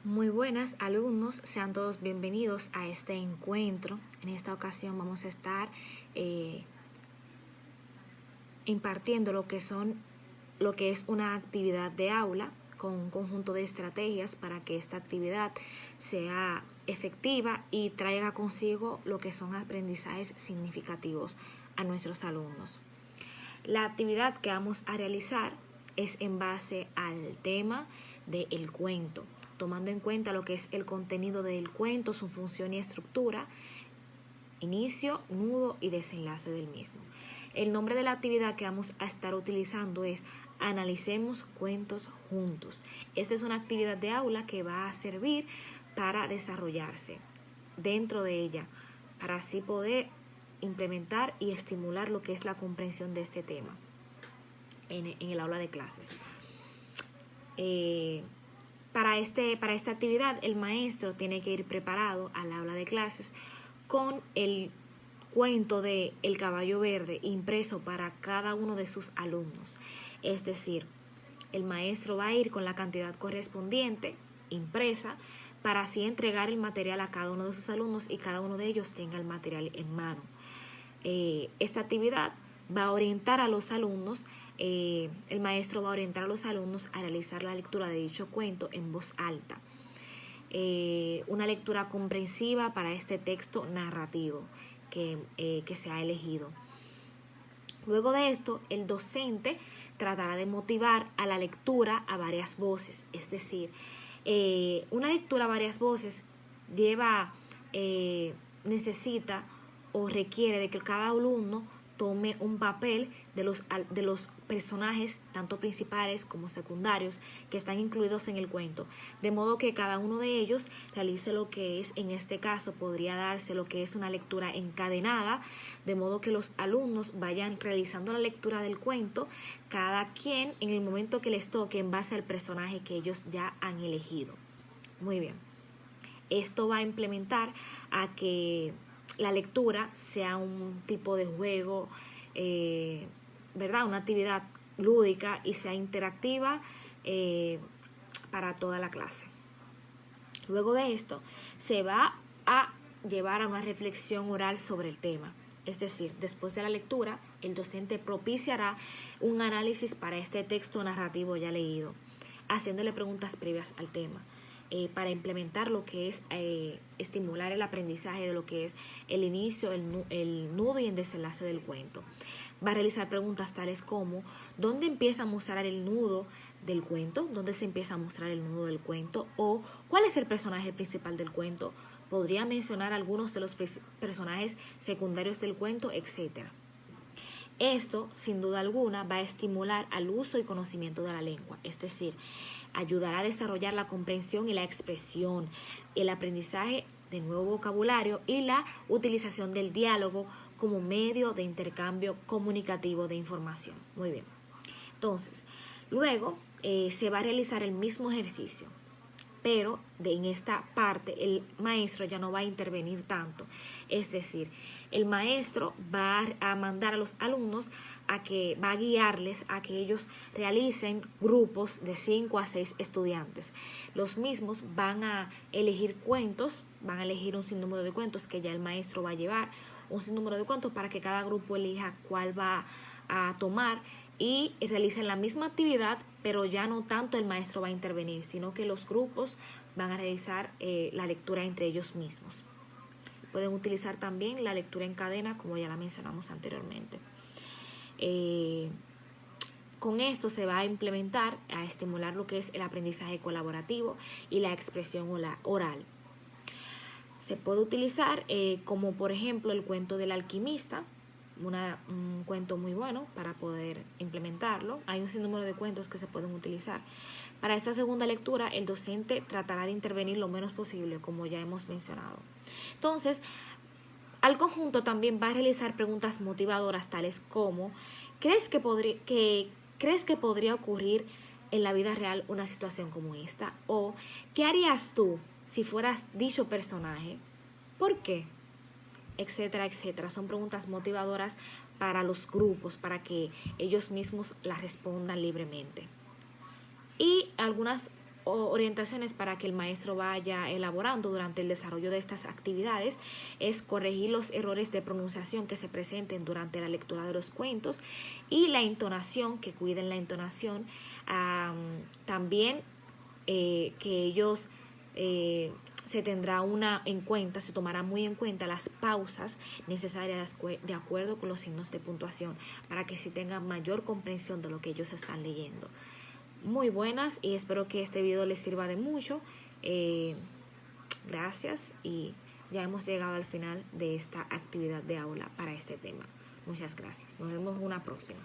Muy buenas alumnos, sean todos bienvenidos a este encuentro. En esta ocasión vamos a estar impartiendo lo que es una actividad de aula con un conjunto de estrategias para que esta actividad sea efectiva y traiga consigo lo que son aprendizajes significativos a nuestros alumnos. La actividad que vamos a realizar es en base al tema del cuento, tomando en cuenta lo que es el contenido del cuento, su función y estructura, inicio, nudo y desenlace del mismo. El nombre de la actividad que vamos a estar utilizando es Analicemos cuentos juntos. Esta es una actividad de aula que va a servir para desarrollarse dentro de ella, para así poder implementar y estimular lo que es la comprensión de este tema en el aula de clases. Para esta actividad, el maestro tiene que ir preparado al aula de clases con el cuento de El caballo verde impreso para cada uno de sus alumnos. Es decir, el maestro va a ir con la cantidad correspondiente impresa para así entregar el material a cada uno de sus alumnos y cada uno de ellos tenga el material en mano. Esta actividad va a orientar a los alumnos, el maestro va a orientar a los alumnos a realizar la lectura de dicho cuento en voz alta. Una lectura comprensiva para este texto narrativo que se ha elegido. Luego de esto, el docente tratará de motivar a la lectura a varias voces, es decir, una lectura a varias voces necesita o requiere de que cada alumno tome un papel de los personajes, tanto principales como secundarios, que están incluidos en el cuento, de modo que cada uno de ellos realice lo que es, en este caso, podría darse lo que es una lectura encadenada, de modo que los alumnos vayan realizando la lectura del cuento, cada quien en el momento que les toque en base al personaje que ellos ya han elegido. Muy bien. Esto va a implementar a que la lectura sea un tipo de juego, ¿verdad? Una actividad lúdica y sea interactiva para toda la clase. Luego de esto, se va a llevar a una reflexión oral sobre el tema. Es decir, después de la lectura, el docente propiciará un análisis para este texto narrativo ya leído, haciéndole preguntas previas al tema. Para implementar lo que es estimular el aprendizaje de lo que es el inicio, el nudo y el desenlace del cuento. Va a realizar preguntas tales como ¿dónde empieza a mostrar el nudo del cuento? ¿Dónde se empieza a mostrar el nudo del cuento? O ¿cuál es el personaje principal del cuento? Podría mencionar algunos de los personajes secundarios del cuento, etcétera. Esto, sin duda alguna, va a estimular al uso y conocimiento de la lengua, es decir, ayudará a desarrollar la comprensión y la expresión, el aprendizaje de nuevo vocabulario y la utilización del diálogo como medio de intercambio comunicativo de información. Muy bien. Entonces, luego se va a realizar el mismo ejercicio, pero en esta parte el maestro ya no va a intervenir tanto. Es decir, el maestro va a mandar a los alumnos va a guiarles a que ellos realicen grupos de 5 a 6 estudiantes. Los mismos van a elegir cuentos, van a elegir un sinnúmero de cuentos que ya el maestro va a llevar, un sinnúmero de cuentos para que cada grupo elija cuál va a tomar y realicen la misma actividad, pero ya no tanto el maestro va a intervenir, sino que los grupos van a realizar la lectura entre ellos mismos. Pueden utilizar también la lectura en cadena, como ya la mencionamos anteriormente. Con esto se va a implementar, a estimular lo que es el aprendizaje colaborativo y la expresión oral. Se puede utilizar como por ejemplo el cuento del alquimista, un cuento muy bueno para poder implementarlo. Hay un sinnúmero de cuentos que se pueden utilizar. Para esta segunda lectura, el docente tratará de intervenir lo menos posible, como ya hemos mencionado. Entonces, al conjunto también va a realizar preguntas motivadoras tales como ¿crees que podría ocurrir en la vida real una situación como esta? O ¿qué harías tú si fueras dicho personaje? ¿Por qué? Etcétera, etcétera. Son preguntas motivadoras para los grupos, para que ellos mismos las respondan libremente. Y algunas orientaciones para que el maestro vaya elaborando durante el desarrollo de estas actividades es corregir los errores de pronunciación que se presenten durante la lectura de los cuentos y la entonación, que cuiden la entonación. También que ellos se tendrá en cuenta, se tomará muy en cuenta las pausas necesarias de acuerdo con los signos de puntuación para que sí tengan mayor comprensión de lo que ellos están leyendo. Muy buenas y espero que este video les sirva de mucho. Gracias y ya hemos llegado al final de esta actividad de aula para este tema. Muchas gracias. Nos vemos en una próxima.